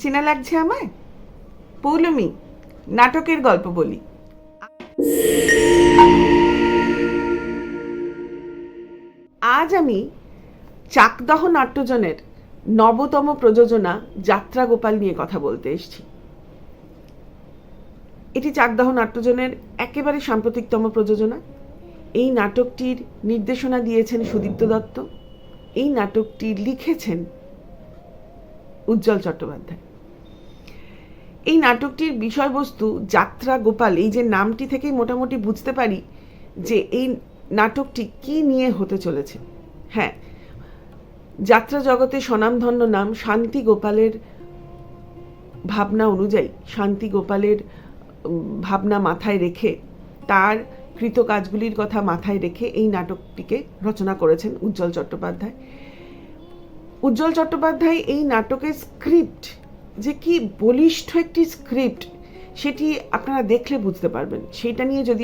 চেনা লাগছে আমায়? পৌলমী, নাটকের গল্প বলি। আজ আমি চাকদহ নাট্যজনের নবতম প্রযোজনা যাত্রা গোপাল নিয়ে কথা বলতে এসেছি। এটি চাকদহ নাট্যজনের একেবারে সাম্প্রতিকতম প্রযোজনা। এই নাটকটির নির্দেশনা দিয়েছেন সুদীপ্ত দত্ত। এই নাটকটি লিখেছেন উজ্জ্বল চট্টোপাধ্যায়। এই নাটকটির বিষয়বস্তু যাত্রা গোপাল, এই যে নামটি থেকেই মোটামুটি বুঝতে পারি যে এই নাটকটি কি নিয়ে হতে চলেছে। হ্যাঁ, যাত্রা জগতে স্বনামধন্য নাম শান্তি গোপালের ভাবনা অনুযায়ী, শান্তি গোপালের ভাবনা মাথায় রেখে, তার কৃত কাজগুলির কথা মাথায় রেখে এই নাটকটিকে রচনা করেছেন উজ্জ্বল চট্টোপাধ্যায়। উজ্জ্বল চট্টোপাধ্যায় এই নাটকের স্ক্রিপ্ট, যে কি বলিষ্ঠ একটি স্ক্রিপ্ট, সেটি আপনারা দেখলে বুঝতে পারবেন। সেটা নিয়ে যদি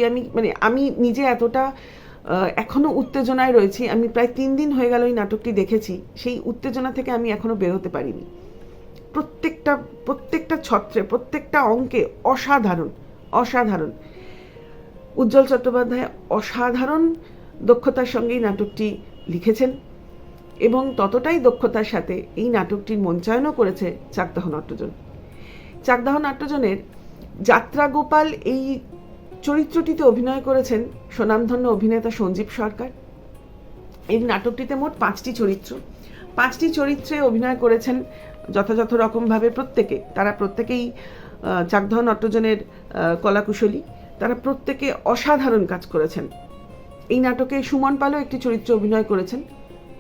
আমি নিজে এতটা এখনও উত্তেজনায় রয়েছি। আমি প্রায় 3 দিন হয়ে গেল এই নাটকটি দেখেছি। সেই উত্তেজনা থেকে আমি এখনও বেরোতে পারিনি। প্রত্যেকটা ছত্রে, প্রত্যেকটা অঙ্কে অসাধারণ উজ্জ্বল চট্টোপাধ্যায় অসাধারণ দক্ষতার সঙ্গে এই নাটকটি লিখেছেন এবং ততটাই দক্ষতার সাথে এই নাটকটির মঞ্চায়নও করেছে চাকদহ নাট্যজন। চাকদহ নাট্যজনের যাত্রা গোপাল এই চরিত্রটিতে অভিনয় করেছেন স্বনামধন্য অভিনেতা সঞ্জীব সরকার। এই নাটকটিতে মোট 5টি চরিত্র। 5টি চরিত্রে অভিনয় করেছেন যথাযথ রকমভাবে তারা প্রত্যেকেই চাকদহ নাট্যজনের কলাকুশলী। তারা প্রত্যেকে অসাধারণ কাজ করেছেন। এই নাটকে সুমন পালও একটি চরিত্রে অভিনয় করেছেন,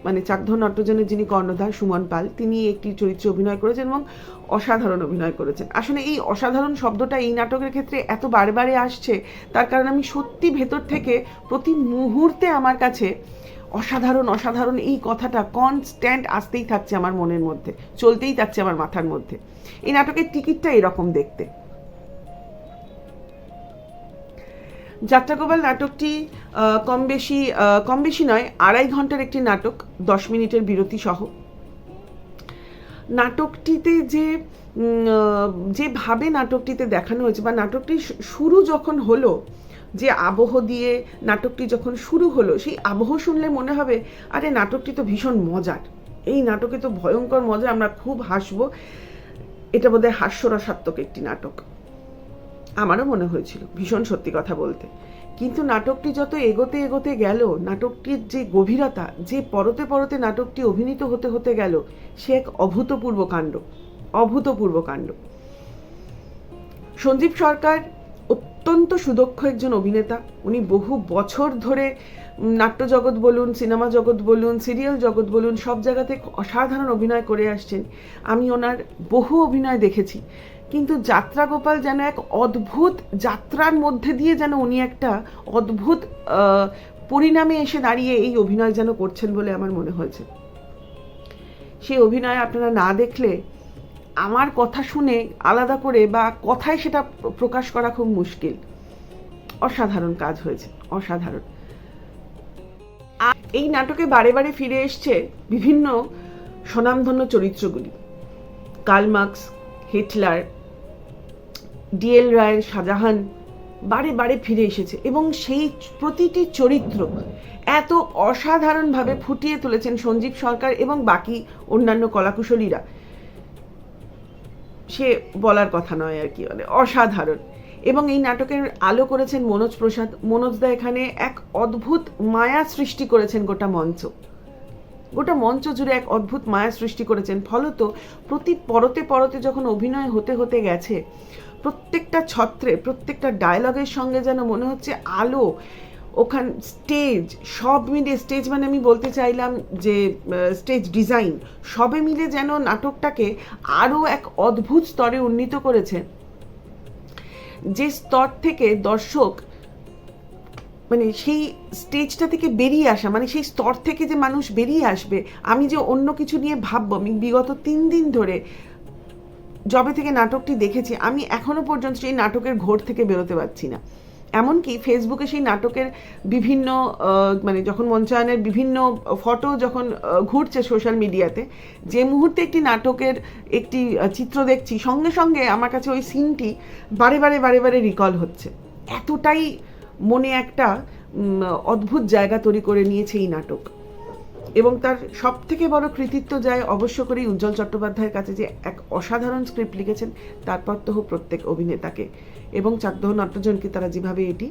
মানে চাকদহ নাট্যজনের যিনি কর্ণধার সুমন পাল, তিনি একটি চরিত্রে অভিনয় করেছেন এবং অসাধারণ অভিনয় করেছেন। আসলে এই অসাধারণ শব্দটা এই নাটকের ক্ষেত্রে এত বারে আসছে, তার কারণ আমি সত্যি ভেতর থেকে প্রতি মুহূর্তে আমার কাছে অসাধারণ এই কথাটা কনস্ট্যান্ট আসতেই থাকছে আমার মনের মধ্যে, চলতেই থাকছে আমার মাথার মধ্যে। এই নাটকের টিকিটটা এরকম দেখতে। যাত্রা গোপাল নাটকটি কম বেশি নয় 2.5 ঘন্টার একটি নাটক, 10 মিনিটের বিরতি সহ। নাটকটিতে যেভাবে নাটকটিতে দেখানো হয়েছে, বা নাটকটি শুরু যখন হলো, যে আবহ দিয়ে নাটকটি যখন শুরু হলো, সেই আবহ শুনলে মনে হবে আরে নাটকটি তো ভীষণ মজার, এই নাটকে তো ভয়ঙ্কর মজা, আমরা খুব হাসবো, এটা বোধহয় হাস্যরসাত্মক একটি নাটক। আমারও মনে হয়েছিল, ভীষণ সত্যি কথা বলতে। কিন্তু নাটকটি যত এগোতে গেল, নাটকটির যে গভীরতা, যে পরতে নাটকটি অভিনীত হতে গেল, সে এক অভূতপূর্ব কাণ্ড। সঞ্জীব সরকার অত্যন্ত সুদক্ষ একজন অভিনেতা। উনি বহু বছর ধরে নাট্যজগৎ বলুন, সিনেমা জগৎ বলুন, সিরিয়াল জগৎ বলুন, সব জায়গাতে অসাধারণ অভিনয় করে আসছেন। আমি ওনার বহু অভিনয় দেখেছি, কিন্তু যাত্রা গোপাল যেন এক অদ্ভুত যাত্রার মধ্যে দিয়ে যেন উনি একটা অদ্ভুত পরিণামে এসে দাঁড়িয়ে এই অভিনয় যেন করছেন বলে আমার মনে হয়েছে। সেই অভিনয় আপনারা না দেখলে আমার কথা শুনে আলাদা করে বা কথায় সেটা প্রকাশ করা খুব মুশকিল। অসাধারণ কাজ হয়েছে, অসাধারণ। আর এই নাটকে বারে ফিরে এসছে বিভিন্ন স্বনামধন্য চরিত্রগুলি। কার্ল মার্কস, হিটলার, ডিএল রায়ের শাহজাহান বারে ফিরে এসেছে এবং সেই প্রতিটি চরিত্র এত অসাধারণভাবে ফুটিয়ে তুলেছেন সঞ্জীব সরকার এবং বাকি অন্যান্য কলাকুশলীরা, সে বলার কথা নয় আর কি, মানে অসাধারণ। এবং এই নাটকের আলো করেছেন মনোজ প্রসাদ। মনোজদা এখানে এক অদ্ভুত মায়া সৃষ্টি করেছেন, গোটা মঞ্চ জুড়ে এক অদ্ভুত মায়া সৃষ্টি করেছেন। ফলত প্রতি পরতে যখন অভিনয় হতে গেছে, প্রত্যেকটা ছত্রে, প্রত্যেকটা ডায়লগের সঙ্গে যেন মনে হচ্ছে আলো, ওখান স্টেজ, সব মিলে, স্টেজ মানে আমি বলতে চাইলাম যে স্টেজ ডিজাইন, সবে মিলে যেন নাটকটাকে আরও এক অদ্ভুত স্তরে উন্নীত করেছে, যে স্তর থেকে দর্শক, মানে সেই স্টেজটা থেকে বেরিয়ে আসা, মানে সেই স্তর থেকে যে মানুষ বেরিয়ে আসবে, আমি যে অন্য কিছু নিয়ে ভাববো, আমি বিগত 3 দিন ধরে যবে থেকে নাটকটি দেখেছি, আমি এখনো পর্যন্ত সেই নাটকের ঘোর থেকে বেরোতে পারছি না। এমনকি ফেসবুকে সেই নাটকের বিভিন্ন মানে যখন মঞ্চায়নের বিভিন্ন ফটো যখন ঘুরছে সোশ্যাল মিডিয়াতে, যে মুহূর্তে একটি নাটকের একটি চিত্র দেখছি, সঙ্গে সঙ্গে আমার কাছে ওই সিনটি বারে বারে রিকল হচ্ছে। এতটাই মনে একটা অদ্ভুত জায়গা তৈরি করে নিয়েছে এই নাটক। এবং তার সব থেকে বড় কৃতিত্ব যায় অবশ্য করেই উজ্জ্বল চট্টোপাধ্যায়ের কাছে, যে এক অসাধারণ স্ক্রিপ্ট লিখেছেন তারপর তো প্রত্যেক অভিনেতাকে এবং চাকদহ নাট্যজনকে তারা যেভাবে এটি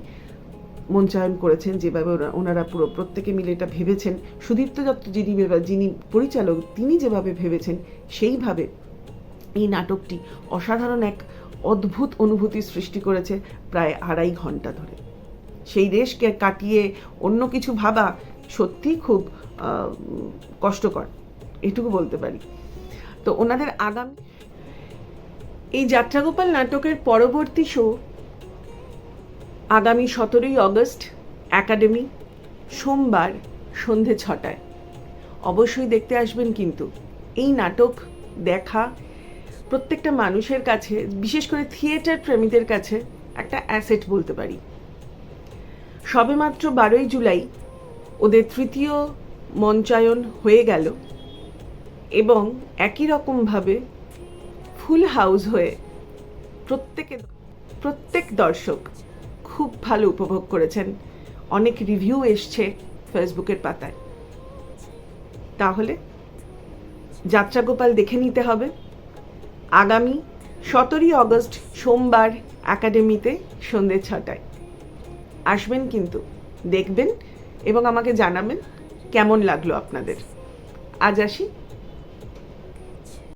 মঞ্চায়ন করেছেন, যেভাবে ওনারা পুরো প্রত্যেকে মিলে এটা ভেবেছেন, সুদীপ্ত দত্ত যিনি পরিচালক তিনি যেভাবে ভেবেছেন, সেইভাবে এই নাটকটি অসাধারণ এক অদ্ভুত অনুভূতি সৃষ্টি করেছে প্রায় 2.5 ঘন্টা ধরে। সেই রেশকে কাটিয়ে অন্য কিছু ভাবা সত্যিই খুব কষ্টকর, এটুকু বলতে পারি। তো ওনাদের আগামী এই যাত্রাগোপাল নাটকের পরবর্তী শো আগামী 17ই অগস্ট একাডেমি, সোমবার সন্ধে 6টায়। অবশ্যই দেখতে আসবেন। কিন্তু এই নাটক দেখা প্রত্যেকটা মানুষের কাছে, বিশেষ করে থিয়েটার প্রেমীদের কাছে একটা অ্যাসেট বলতে পারি। সবেমাত্র 12ই জুলাই ওদের তৃতীয় মঞ্চায়ন হয়ে গেল এবং একই রকমভাবে ফুল হাউস হয়ে প্রত্যেক দর্শক খুব ভালো উপভোগ করেছেন। অনেক রিভিউ এসছে ফেসবুকের পাতায়। তাহলে যাত্রাগোপাল দেখে নিতে হবে আগামী 17ই অগস্ট সোমবার একাডেমিতে সন্ধ্যে 6টায়। আসবেন কিন্তু, দেখবেন এবং আমাকে জানাবেন কেমন লাগলো আপনাদের। আজ আসি।